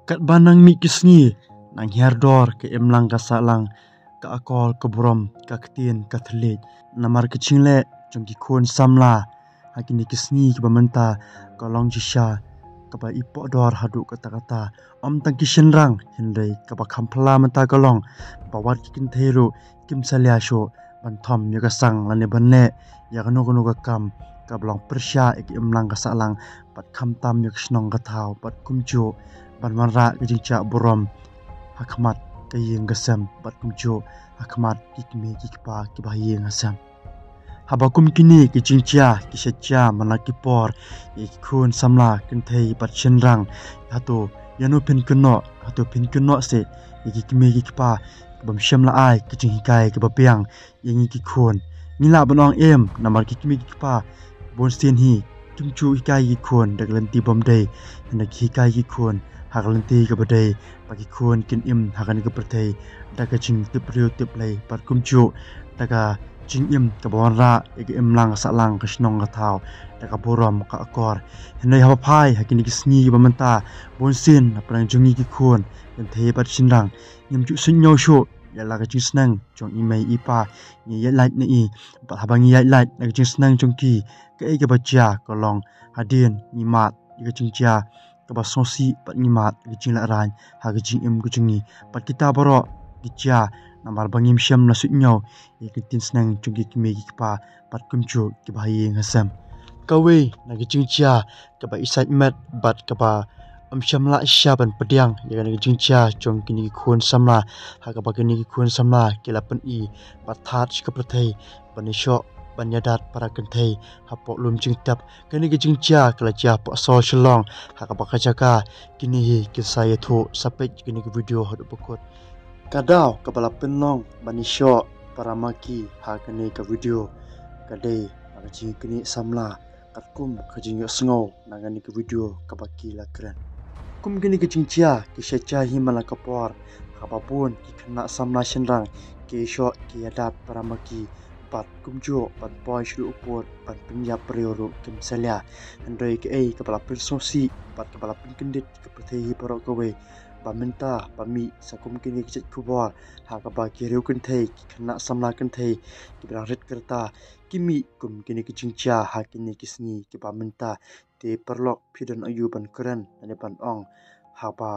Kat banang mi kisngi nang herdor ke emlang ka salang ka akol ke burom ka ketin ka thelit namar ke chingle jong ki khon samla hakini kisngi ke bamenta ka long jisha ka ba ipok dor hadu kata-kata om tang kishen rang hindai ka ba khampla mata ka long bawat ki kin theiru kim salya sho ban thom ya ka sang lane banne ya ka no ka kam ka blong persha ek emlang ka salang pat kham tam yak snong ka thau pat kumchu ban manra ke jingcha burom hakmat ke yeng gasam pat kumchu hakmat kikme kikpa ki ba yeng asam habakum kini ki jingcha ki secha manaki por ki khun samla kin thei pat chenrang hatu yanu pin kuno hatu pin kuno se ki kime kikpa bam shamla ai ki jing kai ki ba piang yengi ki khun nila banong em namar ki kime kikpa bon sten hi tumchu ikai ki khun daglanti bom dei na ki kai ki khun haklanti ka badai pagi khun kin im hakani ka perthei daga ching tipriu tiplei par kumchu daga ching im ka bonra ek imlang salang ka snong ka thau daga borom ka akor hinai haba phai hakini ki sngi bamanta bonsin aprang jungi ki khun ken thei par chinrang nimchu sinyo sho yala ka ching snang chong imei ipa ni ye light na i pa habangi ye light na ching snang chong ki ka e ka bacha ka long hadin ni mat ka ching cha ka ba sosi pat ni mat ki ching la ran ha ki ching im ku chungi pat kita baro ki cha namar bangim shem na sunyau e ki tin snang chung ki me ki pa pat kumchu ki ba yi ngasam kawe na ki ching cha ka ba isat mat bat ka ba shem la sha ban padiang ya ki ching cha chung ki ni khon samla ha ka ba ki ni khon samla ki la pan i pat that ka prathai ban sho banyadat para kenthei hapok lum ching tap kani ki ching cha kala cha po so shlong haka baka chaka kini hi kisaya tho sapet kini ki video hadu pokot kadau kabala penlong bani sho paramaki ha kani ka video kadai magaji kini samla katkum khajing sngo nangani ki video kabaki lakran kum kini ki ching cha ki shecha hi mala kapor habapun ki khna samla shenrang ki sho ki adat paramaki pat kumjo pat boy shru upor pat pinya prioro kim salya andrei ke ei kapala persosi pat kapala pinkindit ke pethi paro kowe bamenta pami sakum kini kicet kubor ha ka ba ki reu kun thei khna samla kun thei ki rit kerta kimi kum kini kicingcha ha kini kisni ki bamenta te perlok phidon ayu ban kuran ane ban ong ha ba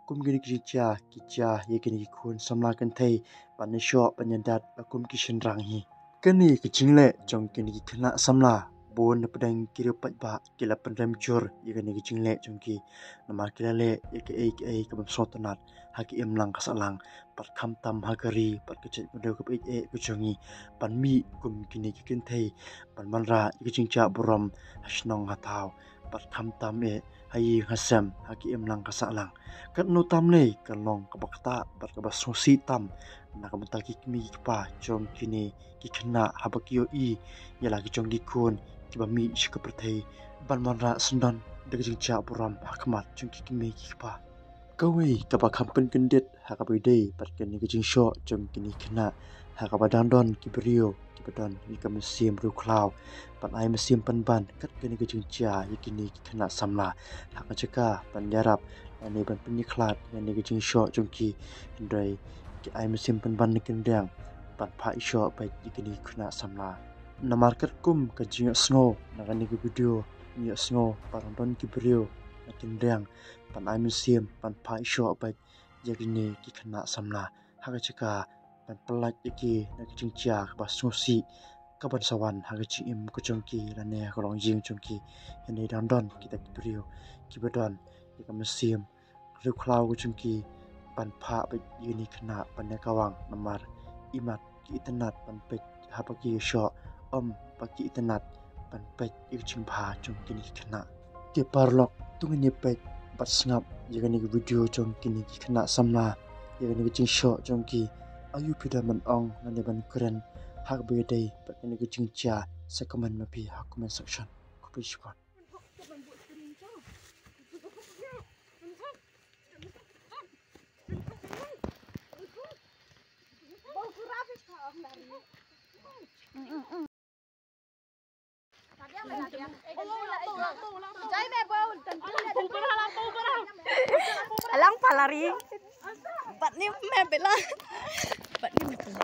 kum kini kicingcha kicha ye kini khun samla kun thei panisho panyadat akum kishin rang hi kani kichingle chong kini khna samla bon padang kiru patba kila pandam chur yegani kichingle chongki namar kilale ek kabam sotanat haki emlang kasalang pat kham tam hagari pat kichet model kap e kuchongi panmi kum kini kikin thei pan manra kichincha borom hasnong hatau pat kham tam e hayi hasam haki emlang kasalang kat no tam nei kalong kabakta pat kabasosi tam nakamta ki kimi pa chong kini ki khna habakio i yala ki chong ki khun ki ba mi shika prathei ban manra sundan de ki cha buram hakmat chung ki kimi ki pa kawe ka ba khampen kendit ha ka bidei pat ken ki jing sho chong kini khna ha ka ba dandon ki brio ki badon ki kam sim ru khlaw pat ai masim pan ban kat ken ki jing cha yakini ki khna samla ha ka chaka pan yarap ani ban pini khlat ani ki jing sho chong ki ndai ki ai masim pan ban nikin dang pat pha isho pa yakini khna samla na market kum ka jing snow na ni ki video ni snow parandon ki brio nakin dang pan ai masim pan pha isho pa yakini ki khna samla ha ka chaka pan palak yaki na ki jing cha ba sosi kaban sawan ha ka chi im ko chongki rane ko long jing chongki hene dandon kita ki brio ki badon ki kam masim ru khlaw ko chongki pan pha ba yuni khna pan kawang namar imat ki itanat pan pe hapaki sho paki itanat pan pe iching pha chung kini khna ke parlok tungni pe bat snap yegani video chung kini khna samla yegani ching sho chung ki ayu pidaman ong nane ban kuran hak be dei pat ni ching cha sa comment mapi ha comment section ko pe shikon Trái mẹ bao tận lari. Bat ni mebela. Bat ni mebela.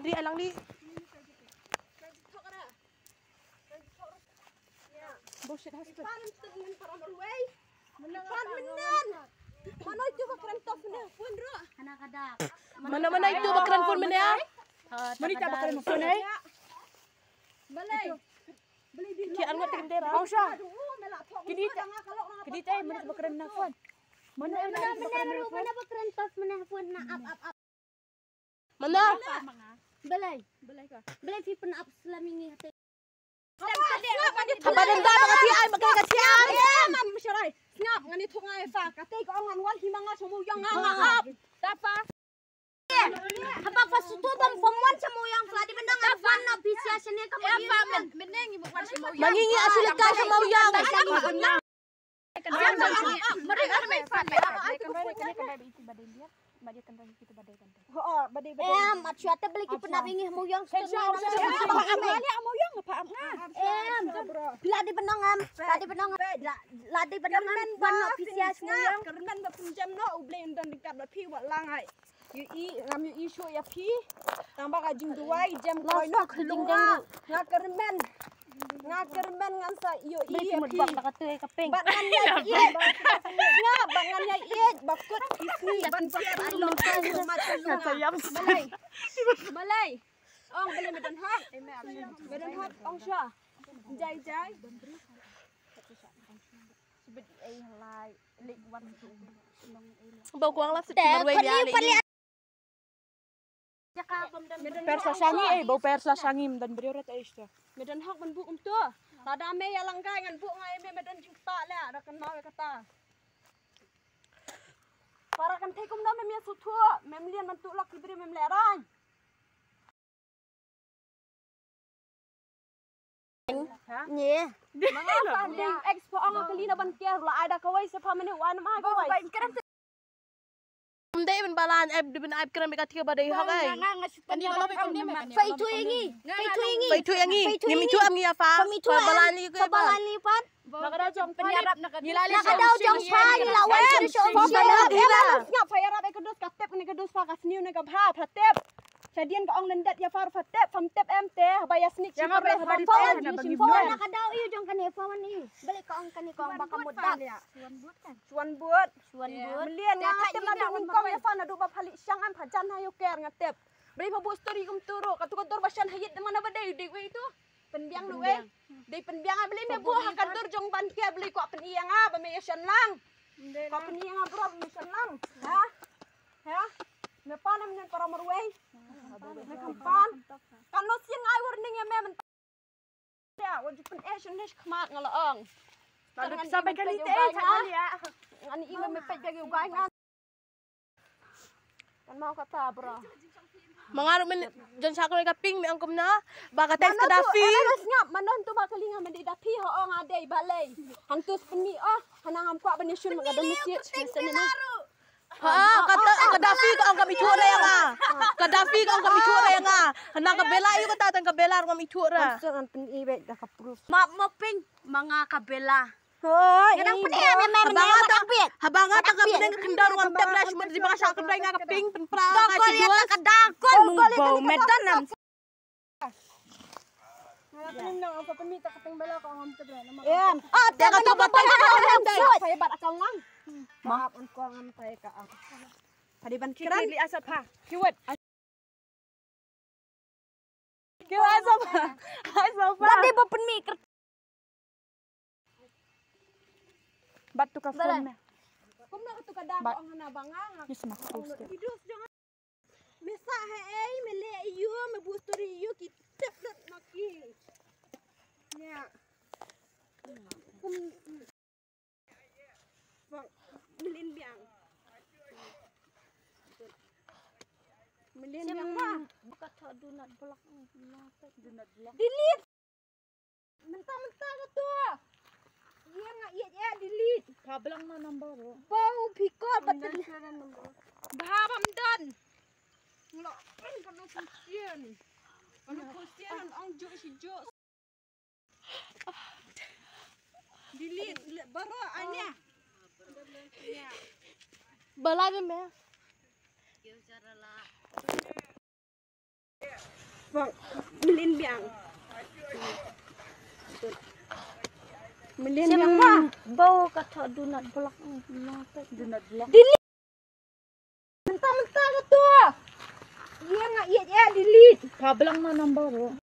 Di alang di. Bullshit husband. Mana itu bakaran top ni pun ro. Anak ada. Mana itu bakaran pun mana ya? Mana itu bakaran pun ni? Balai. Beli di. Ki angat tekan tera. Ausha. Kini tay mana bakaran nak pun. Mana bakaran top mana pun na up. Mana? Belai ka. Belai fi pun up selamingi hati. Apa denda makati ay makai kasian. Man masyarai. Ngap ngani thungai fa kate ko ngan wal himanga somu yang ngap. Tapa. Apa pasutu bam formuan sama yang telah dibenang fan appreciation ni kamu. Apa meneng ibu wan somu yang. Mangingi asil ka sa mauyang. Mereka ada main fan. Masyata beli ki penabingi mo yang ladi benangam ladi benangan ban ofisial yang kerman berpinjam no uble dan dekat berpi wat langai ngam yu show ya pi tambah kajing duai jam koi no kelunga ngakermen ngan sa yo i pi bangan ya bangan ya i bakut kisni ban siap alo Malay ong beli medan hot ong sha jai Bau kuang lah sedih berway dia. persa sangi bau persa sangi dan beriorat aisya medan hak man bu to tada me ya langkai ngan bu ngai me medan jumpa la ada kan mau kata para kan thai kum no me su thua mem lian man tu lak kibri mem leran Nye. mga funding expo ang kalina ban kier la ada kawai se pamene wan ma kawai Day ben balan di ben aib keren mereka tiga badai hak ay. Fai tu yangi. Fai tu yangi. Ni mi tu am ngi afa. Balan li ko. Balan lipat. nakada jom penyarap Nakadaw jong pan lawan sa show. ngap fayarap ekadus katep ni kadus fa kasniu ni kabha phatep Sadian ka ong lendat ya far fatep famtep emte bayas nik Yang apa habari teh na bagi buat nakadaw iyo jong kani fawan iyo. Balik ka ong kani ko ang baka mudak. suan buat Suan buat. melian ngatep na ding kong ya fa na du ba phali syang am phajan hayo ker ngatep beli pa bu story kum turo katu basyan hayit mana badai de itu penbiang nu we de penbiang beli me bu hakadur jong ban kia beli ko peniang ba me yasyan lang ko peniang bro me yasyan lang ha me panam nen para marway me kampan kanu sing ai warning ya me men ya wajib pen action nish khamak ngalaong Sampai kali teh ya ani iwe me pej bagi ugai ngan kan mau kata bro Mangaruh men jan sakol ka ping me angkom na. Baka teks ka dafi. ngap manon tu bakalinga men dapi ho ong ade balai hang tu peni hanang ampa benyusun ngada masjid sen ni Ha, kata Kadafi ka ang kami tura yang ah. Kadafi ka ang kami tura yang ah. Hanang kabela iyo ka tatang kabela ang kami tura. Ang pen iwe da ka proof Maping mga kabela. hoy Kadang peni ame Habanga ta ka pinang kendar ngam tabla cuma di baka sa kendar nga ka ping pen pra ka si dua. Kadakon mungbaw medanam. Ngatin na ang papamita ka ping bala ko ang tabla na Yan. Te ka to batay ka saya bat akal lang maaf on ko ang tay ka Padi ban kiran Kiri asap ha. Kiwat. kiwa asap asap Tadi bapen mi batu ka phone na kum na tu kada ko ang hanabanga Yes, post. idus jangan mesa he mele iyo me busturi iyo ki teplet maki nya kum melin biang melin biang lah buka do not block. delete Mentah-mentah ke tu. Iya nggak iya delete. Kablang na number. Bau pikol betul. Baham dan. Ngelokkan kana kustian. Kana kustian ang jo si jo. Delete baru anya. Bala me. Vâng, Melin biang. Melin biang ba? Bau kata dunat block. Dunat block. Delete. Mentah-mentah ke tu. Iya nggak iya delete. Kablang na number.